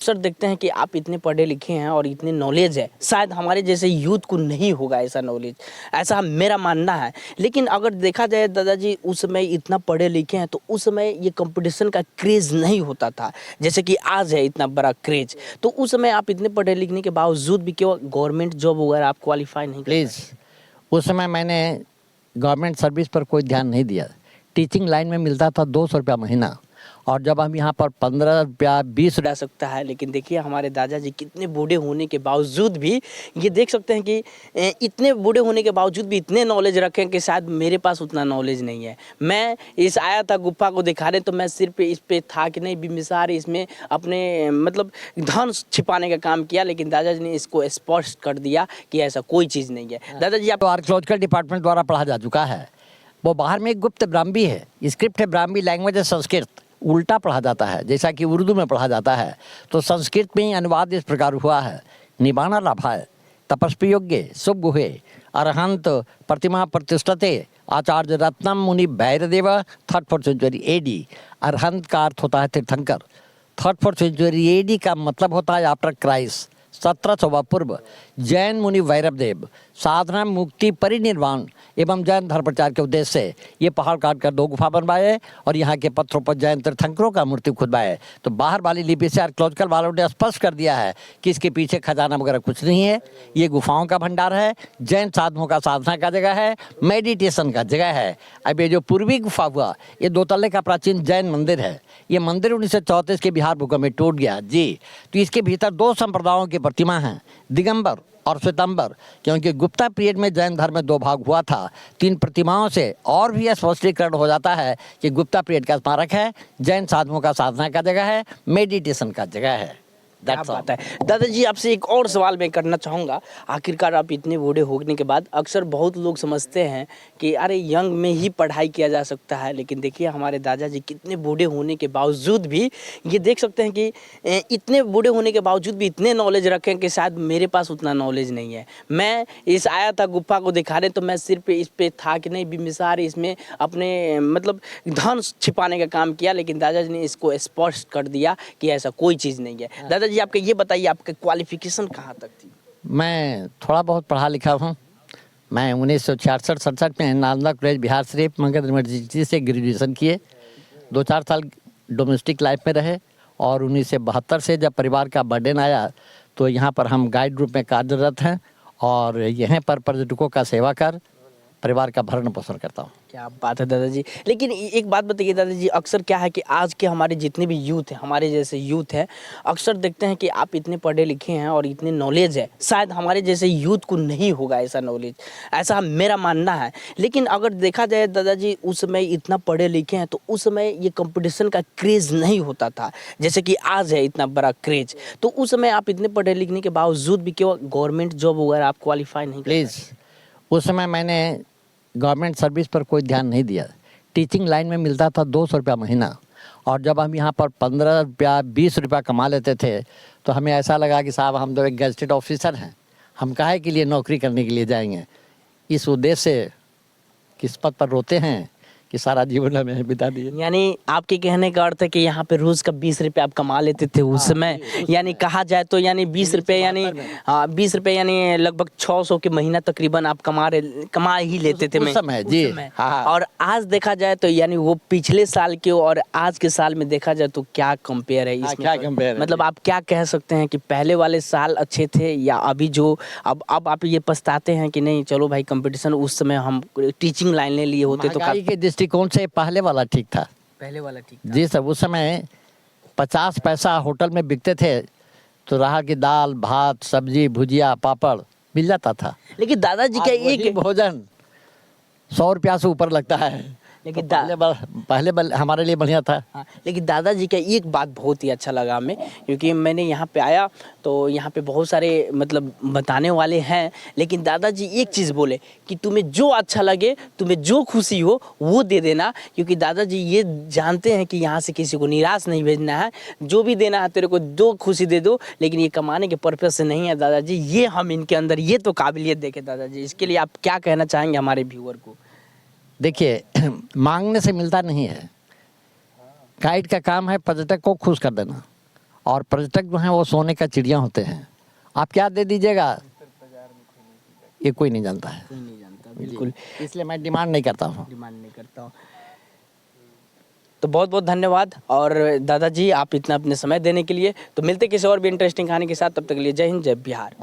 अक्सर देखते हैं कि आप इतने पढ़े लिखे हैं और इतने नॉलेज है, शायद हमारे जैसे यूथ को नहीं होगा ऐसा नॉलेज, ऐसा मेरा मानना है। लेकिन अगर देखा जाए दादाजी, उस समय इतना पढ़े लिखे हैं तो उस समय ये कंपटीशन का क्रेज़ नहीं होता था जैसे कि आज है इतना बड़ा क्रेज़। तो उस समय आप इतने पढ़े लिखने के बावजूद भी क्यों गवर्नमेंट जॉब वगैरह आप क्वालिफाई नहीं कर प्लीज़, उस समय मैंने गवर्नमेंट सर्विस पर कोई ध्यान नहीं दिया। टीचिंग लाइन में मिलता था 200 रुपया महीना, और जब हम यहाँ पर 15 रुपया 20 रह सकता है। लेकिन देखिए हमारे दादाजी कितने बूढ़े होने के बावजूद भी, ये देख सकते हैं कि इतने बूढ़े होने के बावजूद भी इतने नॉलेज रखें कि शायद मेरे पास उतना नॉलेज नहीं है। मैं इस आया था गुफा को दिखाने, तो मैं सिर्फ इस पे था कि नहीं बिम्बिसार इसमें अपने मतलब धन छिपाने का काम किया, लेकिन दादाजी ने इसको स्पष्ट कर दिया कि ऐसा कोई चीज़ नहीं है। दादाजी आप तो आर्कियोलॉजिकल डिपार्टमेंट द्वारा पढ़ा जा चुका है। वो बाहर में एक गुप्त ब्राह्मी है, स्क्रिप्ट है ब्राह्मी, लैंग्वेज है संस्कृत, उल्टा पढ़ा जाता है जैसा कि उर्दू में पढ़ा जाता है। तो संस्कृत में ही अनुवाद इस प्रकार हुआ है: निबाना लाभाय तपस्वी योग्य शुभ गुहे अरहंत प्रतिमा प्रतिष्ठते आचार्य रत्नम मुनि भैरदेव 3rd-4th सेंचुरी एडी। अरहंत का अर्थ होता है तीर्थंकर। 3rd-4th सेंचुरी एडी का मतलब होता है आफ्टर क्राइस्ट, 1700 पूर्व। जैन मुनि भैरवदेव साधना मुक्ति परिनिर्वाण एवं जैन धर्म प्रचार के उद्देश्य से ये पहाड़ काट कर 2 गुफा बनवाए और यहाँ के पत्थरों पर जैन तीर्थंकरों का मूर्ति खुदवाए। तो बाहर वाली लिपि से आर्कियोलॉजिकल वालों ने स्पष्ट कर दिया है कि इसके पीछे खजाना वगैरह कुछ नहीं है, ये गुफाओं का भंडार है, जैन साधुओं का साधना का जगह है, मेडिटेशन का जगह है। अब ये जो पूर्वी गुफा हुआ, ये 2 तल्ले का प्राचीन जैन मंदिर है। ये मंदिर 1934 के बिहार भूकंप में टूट गया जी। तो इसके भीतर 2 संप्रदायों की प्रतिमा हैं, दिगंबर और श्वेतांबर, क्योंकि गुप्ता पीरियड में जैन धर्म में 2 भाग हुआ था। 3 प्रतिमाओं से और भी स्पष्टीकरण हो जाता है कि गुप्ता पीरियड का स्मारक है, जैन साधुओं का साधना का जगह है, मेडिटेशन का जगह है। क्या बात है। दादाजी आपसे एक और सवाल मैं करना चाहूँगा। आखिरकार आप इतने बूढ़े होने के बाद, अक्सर बहुत लोग समझते हैं कि अरे यंग में ही पढ़ाई किया जा सकता है, लेकिन देखिए हमारे दादाजी कितने बूढ़े होने के बावजूद भी, ये देख सकते हैं कि इतने बूढ़े होने के बावजूद भी इतने नॉलेज रखें कि शायद मेरे पास उतना नॉलेज नहीं है। मैं इस आया था गुफा को दिखाने, तो मैं सिर्फ इस पे था कि नहीं बिम्बिसार इसमें अपने मतलब धन छिपाने का काम किया, लेकिन दादाजी ने इसको स्पष्ट कर दिया कि ऐसा कोई चीज़ नहीं है। दादाजी आपका ये बताइए, आपका क्वालिफिकेशन कहाँ तक थी? मैं थोड़ा बहुत पढ़ा लिखा हूँ। मैं 1966-67 में नालंदा कॉलेज बिहार शरीफ मगध यूनिवर्सिटी से ग्रेजुएशन किए। 2-4 साल डोमेस्टिक लाइफ में रहे, और 1972 से जब परिवार का बर्डन आया तो यहाँ पर हम गाइड रूप में कार्यरत हैं, और यहाँ पर पर्यटकों का सेवा कर परिवार का भरण पोषण करता हूँ। क्या बात है दादाजी। लेकिन एक बात बताइए दादाजी, अक्सर क्या है कि आज के हमारे जितने भी यूथ हैं, हमारे जैसे यूथ हैं, अक्सर देखते हैं कि आप इतने पढ़े लिखे हैं और इतने नॉलेज है, शायद हमारे जैसे यूथ को नहीं होगा ऐसा नॉलेज, ऐसा मेरा मानना है। लेकिन अगर देखा जाए दादाजी, उस समय इतना पढ़े लिखे हैं तो उस समय ये कंपटीशन का क्रेज़ नहीं होता था जैसे कि आज है इतना बड़ा क्रेज़। तो उस समय आप इतने पढ़े लिखने के बावजूद भी क्यों गवर्नमेंट जॉब वगैरह आप क्वालिफाई नहीं कर पाए? प्लीज़, उस समय मैंने गवर्नमेंट सर्विस पर कोई ध्यान नहीं दिया। टीचिंग लाइन में मिलता था 200 रुपया महीना, और जब हम यहाँ पर 15 रुपया 20 रुपया कमा लेते थे तो हमें ऐसा लगा कि साहब हम तो एक गैजेटेड ऑफिसर हैं, हम काहे के लिए नौकरी करने के लिए जाएंगे। इस उद्देश्य से किस्मत पर रोते हैं कि सारा जीवन हमें बिता दिए। यानी आपके कहने का अर्थ है कि यहाँ पे रोज़ का 20 रुपये आप कमा लेते थे उस समय, यानी कहा जाए तो यानी 20 रुपये यानी 20 रुपये यानी लगभग 600 के महीना तकरीबन आप कमा ही लेते थे उस समय जी। हाँ। और आज देखा जाए तो यानी वो पिछले साल के और आज के साल में देखा जाए तो क्या कंपेयर है इसमें? क्या कंपेयर है? मतलब आप क्या कह सकते हैं कि पहले वाले साल अच्छे थे, या अभी जो अब आप ये पछताते हैं कि नहीं चलो भाई कंपटीशन उस समय हम टीचिंग लाइन ले लिए होते तो महंगाई के दृष्टिकोण से पहले वाला ठीक था। पहले वाला ठीक था जी सब, उस समय 50 पैसा होटल में बिकते थे तो रहा कि दाल भात सब्जी भुजिया पापड़ मिल जाता था। लेकिन दादाजी का एक भोजन 100 रुपया से ऊपर लगता है। लेकिन पहले हमारे लिए बढ़िया था। हाँ, लेकिन दादाजी का एक बात बहुत ही अच्छा लगा हमें, क्योंकि मैंने यहाँ पे आया तो यहाँ पे बहुत सारे मतलब बताने वाले हैं, लेकिन दादाजी एक चीज़ बोले कि तुम्हें जो अच्छा लगे, तुम्हें जो खुशी हो वो दे देना, क्योंकि दादाजी ये जानते हैं कि यहाँ से किसी को निराश नहीं भेजना है, जो भी देना है तेरे को दो खुशी दे दो, लेकिन ये कमाने के पर्पज़ से नहीं है दादाजी। ये हम इनके अंदर ये तो काबिलियत देखे दादाजी। इसके लिए आप क्या कहना चाहेंगे हमारे व्यूअर को? देखिए मांगने से मिलता नहीं है। गाइड का काम है पर्यटक को खुश कर देना, और पर्यटक जो हैं वो सोने का चिड़िया होते हैं। आप क्या दे दीजिएगा ये कोई नहीं जानता है, कोई नहीं जानता, बिल्कुल इसलिए मैं डिमांड नहीं करता हूँ। डिमांड नहीं करता हूँ। तो बहुत बहुत धन्यवाद और दादाजी आप इतना अपने समय देने के लिए। तो मिलते किसी और भी इंटरेस्टिंग कहानी के साथ, तब तक के लिए जय हिंद जय बिहार।